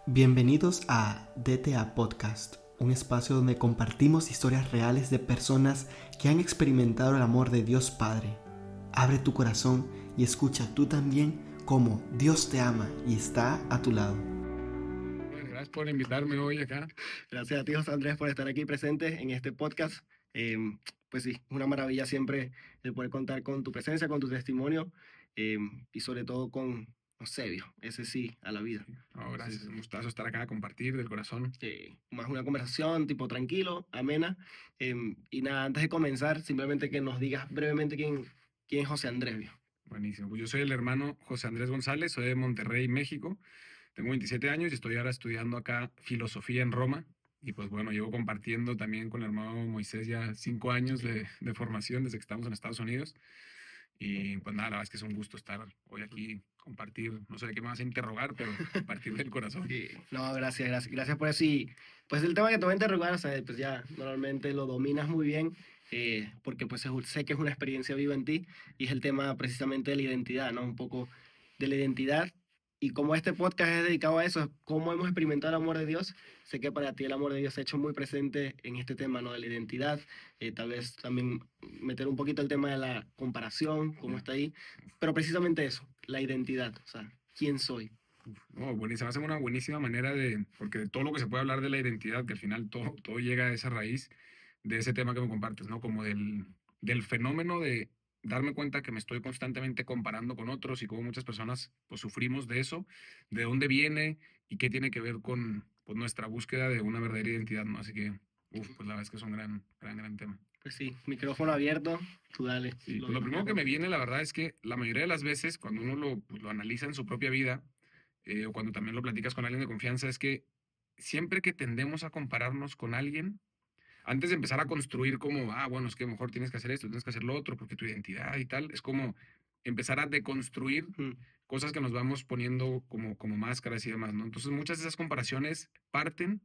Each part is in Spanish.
Bienvenidos a DTA Podcast, un espacio donde compartimos historias reales de personas que han experimentado el amor de Dios Padre. Abre tu corazón y escucha tú también cómo Dios te ama y está a tu lado. Bueno, gracias por invitarme hoy acá. Gracias a ti, José Andrés, por estar aquí presente en este podcast. Pues sí, es una maravilla siempre el poder contar con tu presencia, con tu testimonio y sobre todo con Eusebio, ese sí, a la vida. No, gracias, un gustazo estar acá, compartir del corazón. Más una conversación tipo tranquilo, amena. Y nada, antes de comenzar, simplemente que nos digas brevemente quién es José Andrés. Viejo. Buenísimo. Pues yo soy el hermano José Andrés González, soy de Monterrey, México. Tengo 27 años y estoy ahora estudiando acá filosofía en Roma. Y pues bueno, llevo compartiendo también con el hermano Moisés ya 5 años de formación desde que estamos en Estados Unidos. Y pues nada, la verdad es que es un gusto estar hoy aquí, compartir, no sé de qué me vas a interrogar, pero compartir del corazón. No, gracias por eso. Y pues el tema que te voy a interrogar, o sea, pues ya normalmente lo dominas muy bien, porque pues sé que es una experiencia viva en ti, y es el tema precisamente de la identidad, ¿no? Un poco de la identidad. Y como este podcast es dedicado a eso, cómo hemos experimentado el amor de Dios, sé que para ti el amor de Dios se ha hecho muy presente en este tema, ¿no? De la identidad, tal vez también meter un poquito el tema de la comparación, cómo está ahí, pero precisamente eso, la identidad, o sea, ¿quién soy? No, buenísima, hace una buenísima manera porque de todo lo que se puede hablar de la identidad, que al final todo llega a esa raíz de ese tema que me compartes, ¿no? Como del fenómeno de darme cuenta que me estoy constantemente comparando con otros y cómo muchas personas pues sufrimos de eso, de dónde viene y qué tiene que ver con pues, nuestra búsqueda de una verdadera identidad, ¿no? Así que, pues la verdad es que es un gran tema. Pues sí, micrófono abierto, tú dale. Sí, pues lo primero que me viene, la verdad, es que la mayoría de las veces, cuando uno lo analiza en su propia vida, o cuando también lo platicas con alguien de confianza, es que siempre que tendemos a compararnos con alguien, antes de empezar a construir como, bueno, es que mejor tienes que hacer esto, tienes que hacer lo otro, porque tu identidad y tal, es como empezar a deconstruir cosas que nos vamos poniendo como máscaras y demás, ¿no? Entonces muchas de esas comparaciones parten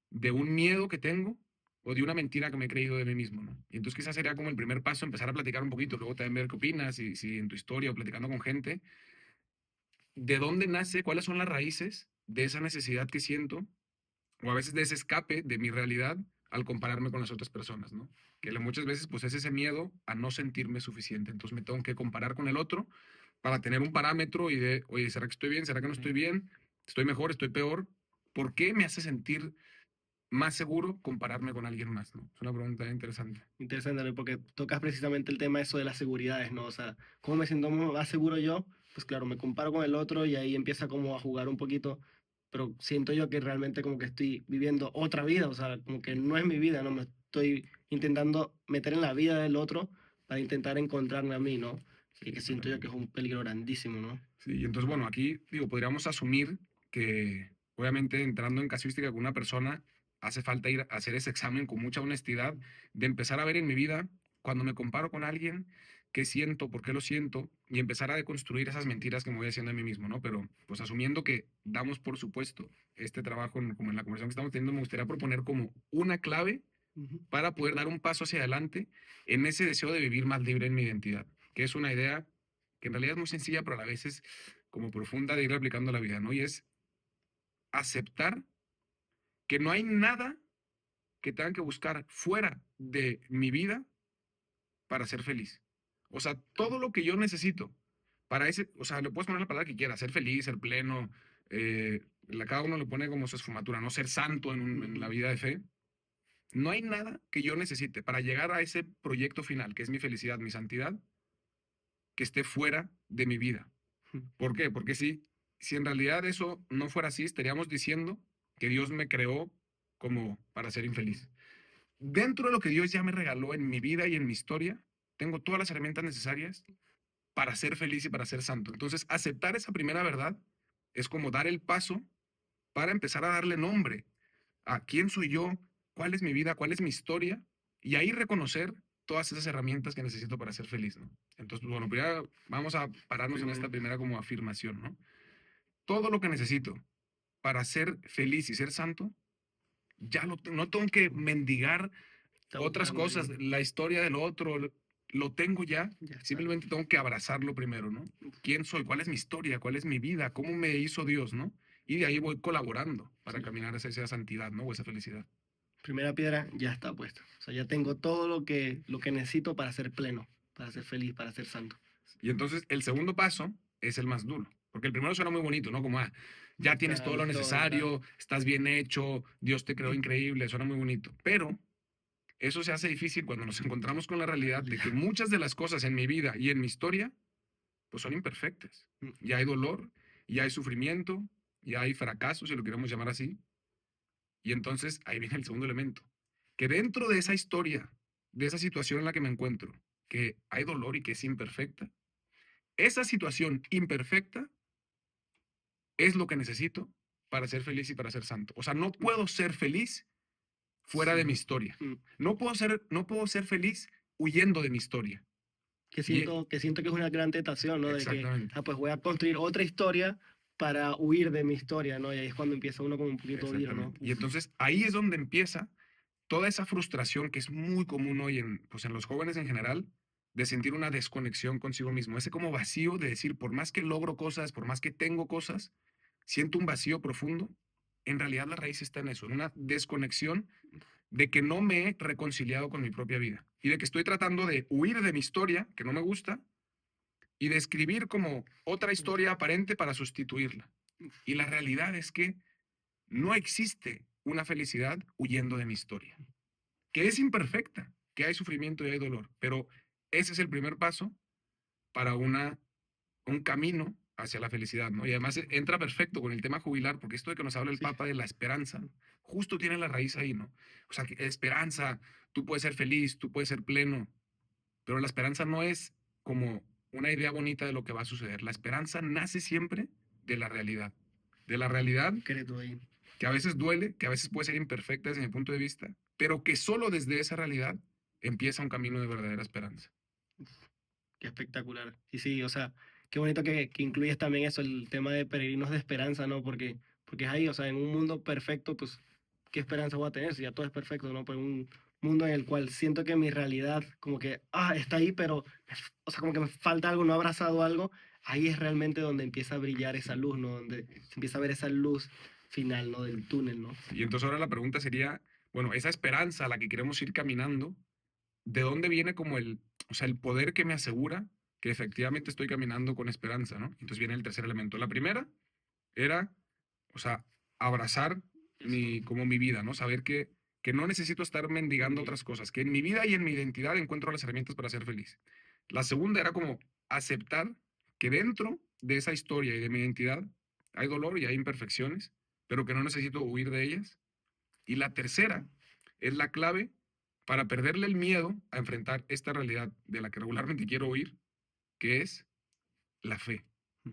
de un miedo que tengo o de una mentira que me he creído de mí mismo, ¿no? Y entonces quizás sería como el primer paso, empezar a platicar un poquito, luego también ver qué opinas, si en tu historia o platicando con gente, de dónde nace, cuáles son las raíces de esa necesidad que siento, o a veces de ese escape de mi realidad al compararme con las otras personas, ¿no? Que muchas veces pues es ese miedo a no sentirme suficiente, entonces me tengo que comparar con el otro para tener un parámetro y de, oye, ¿será que estoy bien? ¿Será que no estoy bien? ¿Estoy mejor? ¿Estoy peor? ¿Por qué me hace sentir más seguro compararme con alguien más, ¿no? Es una pregunta interesante. Interesante, ¿no? Porque tocas precisamente el tema eso de las seguridades, ¿no? O sea, ¿cómo me siento más seguro yo? Pues claro, me comparo con el otro y ahí empieza como a jugar un poquito, pero siento yo que realmente como que estoy viviendo otra vida, o sea, como que no es mi vida, ¿no? Me estoy intentando meter en la vida del otro para intentar encontrarme a mí, ¿no? Y que siento yo que es un peligro grandísimo, ¿no? Sí, y entonces, bueno, aquí, digo, podríamos asumir que, obviamente, entrando en casuística con una persona, hace falta ir a hacer ese examen con mucha honestidad, de empezar a ver en mi vida, cuando me comparo con alguien, qué siento, por qué lo siento, y empezar a deconstruir esas mentiras que me voy haciendo a mí mismo, ¿no? Pero, pues, asumiendo que damos por supuesto este trabajo, como en la conversación que estamos teniendo, me gustaría proponer como una clave para poder dar un paso hacia adelante en ese deseo de vivir más libre en mi identidad, que es una idea que en realidad es muy sencilla, pero a la vez es como profunda de ir aplicando a la vida, ¿no? Y es aceptar que no hay nada que tenga que buscar fuera de mi vida para ser feliz. O sea, todo lo que yo necesito para ese, o sea, le puedes poner la palabra que quieras, ser feliz, ser pleno, cada uno le pone como su esfumatura, no ser santo en la vida de fe. No hay nada que yo necesite para llegar a ese proyecto final, que es mi felicidad, mi santidad, que esté fuera de mi vida. ¿Por qué? Porque si en realidad eso no fuera así, estaríamos diciendo que Dios me creó como para ser infeliz. Dentro de lo que Dios ya me regaló en mi vida y en mi historia, tengo todas las herramientas necesarias para ser feliz y para ser santo. Entonces, aceptar esa primera verdad es como dar el paso para empezar a darle nombre a quién soy yo, cuál es mi vida, cuál es mi historia, y ahí reconocer todas esas herramientas que necesito para ser feliz, ¿no? Entonces, bueno, primero vamos a pararnos en esta primera como afirmación, ¿no? Todo lo que necesito para ser feliz y ser santo, no tengo que mendigar otras cosas, la historia del otro, lo tengo ya, simplemente tengo que abrazarlo primero, ¿no? ¿Quién soy? ¿Cuál es mi historia? ¿Cuál es mi vida? ¿Cómo me hizo Dios, no? y de ahí voy colaborando para Sí. caminar hacia esa santidad, ¿no? O esa felicidad. Primera piedra ya está puesta. O sea, ya tengo todo lo que necesito para ser pleno, para ser feliz, para ser santo. Y entonces el segundo paso es el más duro, porque el primero suena muy bonito, ¿no? Como, ya tienes La todo lo victoria, necesario, estás bien hecho, Dios te creó increíble, suena muy bonito. Pero eso se hace difícil cuando nos encontramos con la realidad de que muchas de las cosas en mi vida y en mi historia, pues son imperfectas. Y hay dolor, y hay sufrimiento, y hay fracaso, si lo queremos llamar así. Y entonces ahí viene el segundo elemento, que dentro de esa historia, de esa situación en la que me encuentro, que hay dolor y que es imperfecta, esa situación imperfecta es lo que necesito para ser feliz y para ser santo. O sea, no puedo ser feliz fuera de mi Sí. historia. Mm. No puedo ser feliz huyendo de mi historia. Que Y siento que es una gran tentación, ¿no? De que, exactamente, pues voy a construir otra historia para huir de mi historia, ¿no? Y ahí es cuando empieza uno como un poquito a huir, ¿no? exactamente. Y entonces ahí es donde empieza toda esa frustración que es muy común hoy pues en los jóvenes en general, de sentir una desconexión consigo mismo, ese como vacío de decir, por más que logro cosas, por más que tengo cosas, siento un vacío profundo. En realidad la raíz está en eso, en una desconexión de que no me he reconciliado con mi propia vida y de que estoy tratando de huir de mi historia, que no me gusta, y de escribir como otra historia aparente para sustituirla. Y la realidad es que no existe una felicidad huyendo de mi historia, que es imperfecta, que hay sufrimiento y hay dolor, pero ese es el primer paso para un camino hacia la felicidad, ¿no? Y además entra perfecto con el tema jubilar, porque esto de que nos habla el Sí. Papa de la esperanza, justo tiene la raíz ahí, ¿no? O sea, que esperanza, tú puedes ser feliz, tú puedes ser pleno, pero la esperanza no es como una idea bonita de lo que va a suceder. La esperanza nace siempre de la realidad Concreto ahí. que a veces duele, que a veces puede ser imperfecta desde mi punto de vista, pero que solo desde esa realidad empieza un camino de verdadera esperanza. Qué espectacular. Y sí, o sea, qué bonito que incluyes también eso, el tema de peregrinos de esperanza, ¿no? Porque es ahí, o sea, en un mundo perfecto, pues, ¿qué esperanza voy a tener si ya todo es perfecto, ¿no? Pero un mundo en el cual siento que mi realidad como que, está ahí, pero, o sea, como que me falta algo, no he abrazado algo, ahí es realmente donde empieza a brillar esa luz, ¿no? Donde se empieza a ver esa luz final, ¿no? Del túnel, ¿no? Y entonces ahora la pregunta sería, bueno, esa esperanza a la que queremos ir caminando, ¿de dónde viene como el poder que me asegura que efectivamente estoy caminando con esperanza, ¿no? Entonces viene el tercer elemento. La primera era, o sea, abrazar Eso. como mi vida, ¿no? Saber que no necesito estar mendigando otras cosas, que en mi vida y en mi identidad encuentro las herramientas para ser feliz. La segunda era como aceptar que dentro de esa historia y de mi identidad hay dolor y hay imperfecciones, pero que no necesito huir de ellas. Y la tercera es la clave para perderle el miedo a enfrentar esta realidad de la que regularmente quiero huir, que es la fe.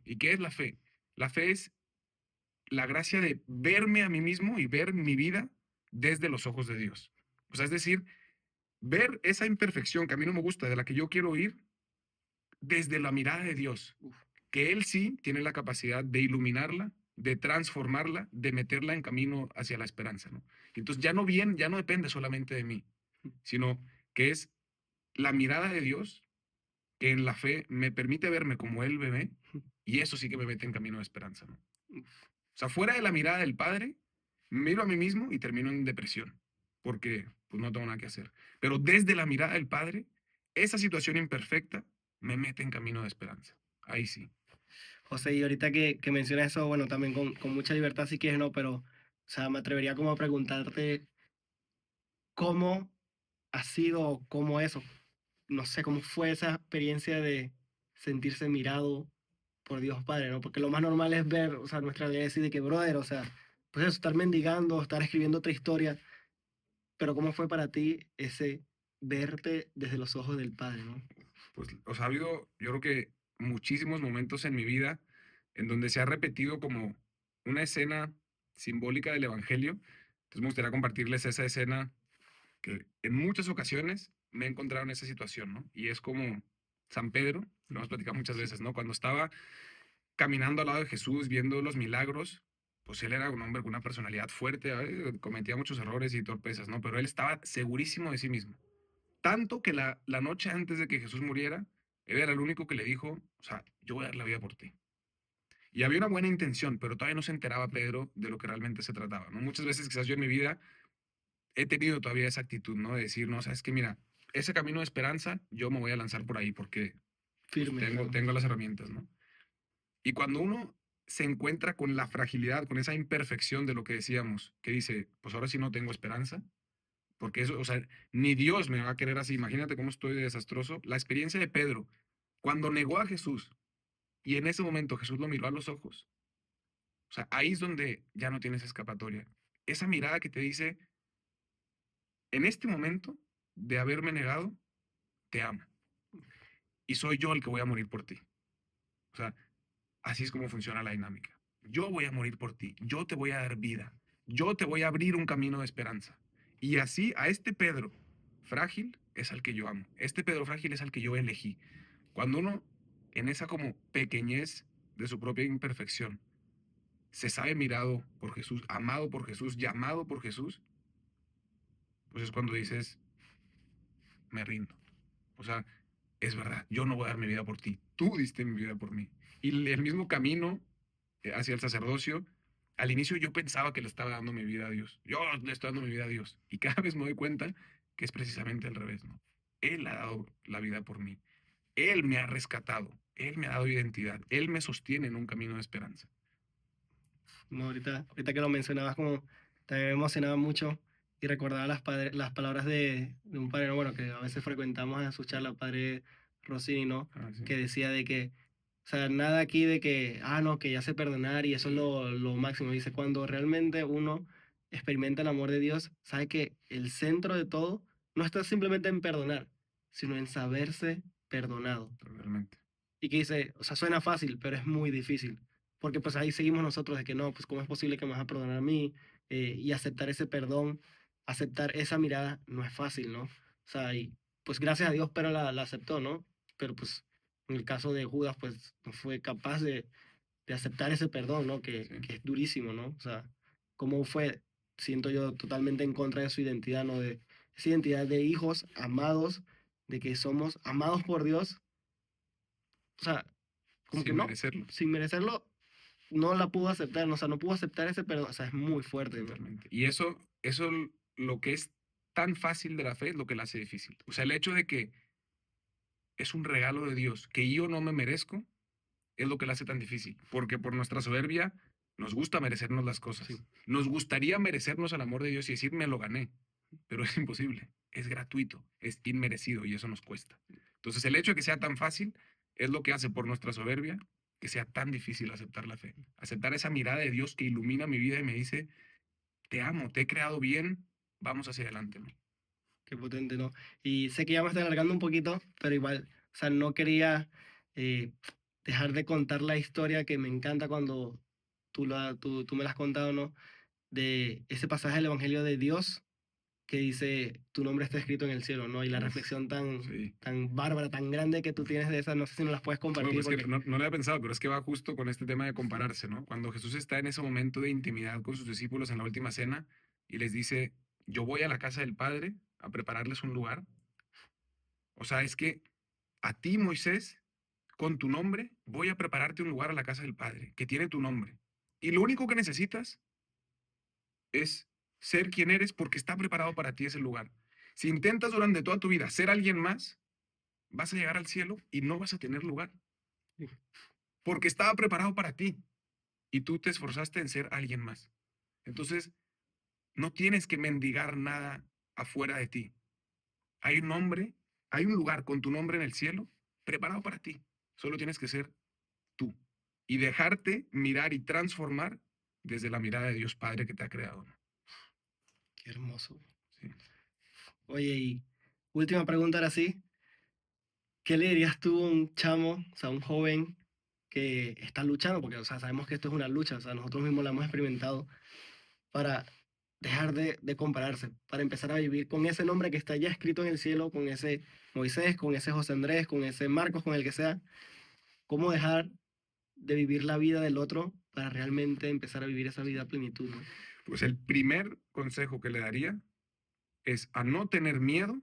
¿Y qué es la fe? La fe es la gracia de verme a mí mismo y ver mi vida desde los ojos de Dios. O sea, es decir, ver esa imperfección que a mí no me gusta, de la que yo quiero huir, desde la mirada de Dios, que Él sí tiene la capacidad de iluminarla, de transformarla, de meterla en camino hacia la esperanza, ¿no? Entonces ya no depende solamente de mí, sino que es la mirada de Dios que en la fe me permite verme como Él me ve, y eso sí que me mete en camino de esperanza, ¿no? O sea, fuera de la mirada del Padre, miro a mí mismo y termino en depresión, porque pues no tengo nada que hacer. Pero desde la mirada del Padre, esa situación imperfecta me mete en camino de esperanza. Ahí sí. José, y ahorita que mencionas eso, bueno, también con mucha libertad si quieres, ¿no? Pero, o sea, me atrevería como a preguntarte cómo ha sido, o cómo eso, no sé, cómo fue esa experiencia de sentirse mirado por Dios Padre, ¿no? Porque lo más normal es ver, o sea, nuestra ley decir de que, brother, o sea, pues eso, estar mendigando, estar escribiendo otra historia, pero ¿cómo fue para ti ese verte desde los ojos del Padre, ¿no? Pues, o sea, ha habido, yo creo que muchísimos momentos en mi vida en donde se ha repetido como una escena simbólica del Evangelio. Entonces me gustaría compartirles esa escena que en muchas ocasiones me he encontrado en esa situación, ¿no? Y es como San Pedro, lo hemos platicado muchas veces, ¿no? Cuando estaba caminando al lado de Jesús, viendo los milagros, pues él era un hombre con una personalidad fuerte, cometía muchos errores y torpezas, ¿no? Pero él estaba segurísimo de sí mismo. Tanto que la noche antes de que Jesús muriera, él era el único que le dijo, o sea, yo voy a dar la vida por ti. Y había una buena intención, pero todavía no se enteraba Pedro de lo que realmente se trataba, ¿no? Muchas veces quizás yo en mi vida he tenido todavía esa actitud, ¿no? De decir, no, sabes que mira, ese camino de esperanza, yo me voy a lanzar por ahí porque pues, Firme, claro. tengo las herramientas, ¿no? Y cuando uno se encuentra con la fragilidad, con esa imperfección de lo que decíamos, que dice, pues ahora sí no tengo esperanza, porque eso, o sea, ni Dios me va a querer así, imagínate cómo estoy de desastroso. La experiencia de Pedro, cuando negó a Jesús y en ese momento Jesús lo miró a los ojos, o sea, ahí es donde ya no tienes escapatoria. Esa mirada que te dice, en este momento de haberme negado, te amo. Y soy yo el que voy a morir por ti. O sea, así es como funciona la dinámica. Yo voy a morir por ti, yo te voy a dar vida, yo te voy a abrir un camino de esperanza. Y así a este Pedro frágil es al que yo amo. Este Pedro frágil es al que yo elegí. Cuando uno en esa como pequeñez de su propia imperfección se sabe mirado por Jesús, amado por Jesús, llamado por Jesús, pues es cuando dices, me rindo. O sea, es verdad, yo no voy a dar mi vida por ti, tú diste mi vida por mí. Y el mismo camino hacia el sacerdocio, al inicio yo pensaba que le estaba dando mi vida a Dios. Yo le estoy dando mi vida a Dios. Y cada vez me doy cuenta que es precisamente al revés, ¿no? Él ha dado la vida por mí. Él me ha rescatado. Él me ha dado identidad. Él me sostiene en un camino de esperanza. No, ahorita que lo mencionabas, como también me emocionaba mucho y recordaba las palabras de un padre, ¿no? Bueno, que a veces frecuentamos a su charla, padre Rossini, ¿no? Ah, sí. Que decía de que, o sea, nada aquí de que, no, que ya sé perdonar y eso es lo máximo. Dice, cuando realmente uno experimenta el amor de Dios, sabe que el centro de todo no está simplemente en perdonar, sino en saberse perdonado. Realmente. Y que dice, o sea, suena fácil, pero es muy difícil. Porque pues ahí seguimos nosotros de que no, pues cómo es posible que me vas a perdonar a mí. Y aceptar ese perdón, aceptar esa mirada, no es fácil, ¿no? O sea, y pues gracias a Dios, pero la aceptó, ¿no? Pero pues en el caso de Judas, pues no fue capaz de aceptar ese perdón, ¿no? Sí. Que es durísimo, ¿no? O sea, cómo fue, siento yo, totalmente en contra de su identidad, ¿no? De esa identidad de hijos amados, de que somos amados por Dios. O sea, como que Sin no, merecerlo. sin merecerlo, no la pudo aceptar, ¿no? O sea, no pudo aceptar ese perdón, o sea, es muy fuerte, ¿no? Totalmente. Y eso lo que es tan fácil de la fe es lo que la hace difícil. O sea, el hecho de que es un regalo de Dios que yo no me merezco es lo que la hace tan difícil. Porque por nuestra soberbia nos gusta merecernos las cosas. Sí. Nos gustaría merecernos el amor de Dios y decir, me lo gané. Pero es imposible. Es gratuito, es inmerecido y eso nos cuesta. Entonces, el hecho de que sea tan fácil es lo que hace por nuestra soberbia que sea tan difícil aceptar la fe. Aceptar esa mirada de Dios que ilumina mi vida y me dice, te amo, te he creado bien, vamos hacia adelante, ¿no? Qué potente, ¿no? Y sé que ya me estoy alargando un poquito, pero igual, o sea, no quería eh, dejar de contar la historia que me encanta cuando tú me la has contado, ¿no? De ese pasaje del Evangelio de Dios que dice, tu nombre está escrito en el cielo, ¿no? Y la Uf, reflexión tan, sí. tan bárbara, tan grande que tú tienes de esa, no sé si nos las puedes Bueno, compartir pues que porque... no lo había pensado, pero es que va justo con este tema de compararse, ¿no? Cuando Jesús está en ese momento de intimidad con sus discípulos en la última cena y les dice, yo voy a la casa del Padre a prepararles un lugar. O sea, es que a ti, Moisés, con tu nombre, voy a prepararte un lugar a la casa del Padre, que tiene tu nombre. Y lo único que necesitas es ser quien eres porque está preparado para ti ese lugar. Si intentas durante toda tu vida ser alguien más, vas a llegar al cielo y no vas a tener lugar, porque estaba preparado para ti y tú te esforzaste en ser alguien más. Entonces, no tienes que mendigar nada afuera de ti. Hay un nombre, hay un lugar con tu nombre en el cielo preparado para ti. Solo tienes que ser tú y dejarte mirar y transformar desde la mirada de Dios Padre que te ha creado. Qué hermoso. Sí. Oye, y última pregunta ahora sí. ¿Qué le dirías tú a un chamo, o sea, un joven que está luchando? Porque, o sea, sabemos que esto es una lucha, o sea, nosotros mismos la hemos experimentado para dejar de compararse, para empezar a vivir con ese nombre que está ya escrito en el cielo, con ese Moisés, con ese José Andrés, con ese Marcos, con el que sea. ¿Cómo dejar de vivir la vida del otro para realmente empezar a vivir esa vida a plenitud, ¿no? Pues el primer consejo que le daría es a no tener miedo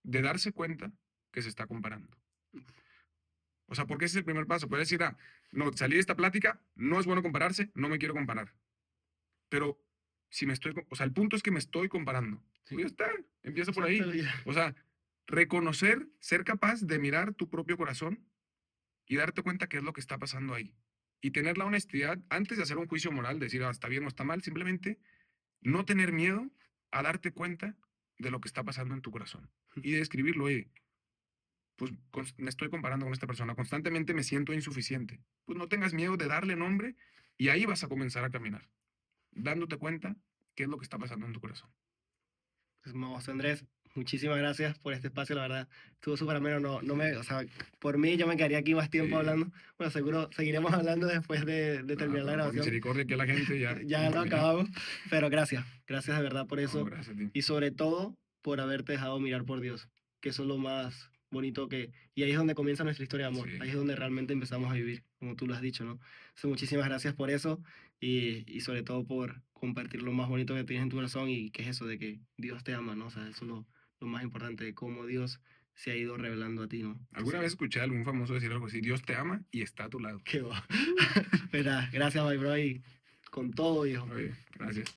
de darse cuenta que se está comparando. O sea, porque ese es el primer paso. Puedes decir, no, salí de esta plática, no es bueno compararse, no me quiero comparar. Pero si me estoy, o sea, el punto es que me estoy comparando. Sí. Pues ya está, empieza por ahí. Exacto, ya. O sea, reconocer, ser capaz de mirar tu propio corazón y darte cuenta qué es lo que está pasando ahí. Y tener la honestidad, antes de hacer un juicio moral, decir, ah, está bien o está mal, simplemente no tener miedo a darte cuenta de lo que está pasando en tu corazón. Y de escribirlo, oye, pues me estoy comparando con esta persona, constantemente me siento insuficiente. Pues no tengas miedo de darle nombre y ahí vas a comenzar a caminar, dándote cuenta qué es lo que está pasando en tu corazón. Pues, José Andrés, muchísimas gracias por este espacio, la verdad, estuvo súper ameno, o sea, por mí yo me quedaría aquí más tiempo Sí. hablando, bueno, seguro seguiremos hablando después de No, terminar la por grabación, misericordia que la gente ya. ya lo acabamos, pero gracias de verdad por No, eso, gracias a ti. y sobre todo por haberte dejado mirar por Dios, que eso es lo más bonito que, y ahí es donde comienza nuestra historia de amor, Sí. ahí es donde realmente empezamos a vivir, como tú lo has dicho, ¿no? Entonces, muchísimas gracias por eso, y sobre todo por compartir lo más bonito que tienes en tu corazón, y que es eso de que Dios te ama, ¿no? O sea, eso es lo más importante, de cómo Dios se ha ido revelando a ti, ¿no? ¿Alguna Entonces, vez escuché a algún famoso decir algo así? Dios te ama y está a tu lado. qué va. Pues nada, gracias, my bro, y con todo, hijo. Oye, gracias.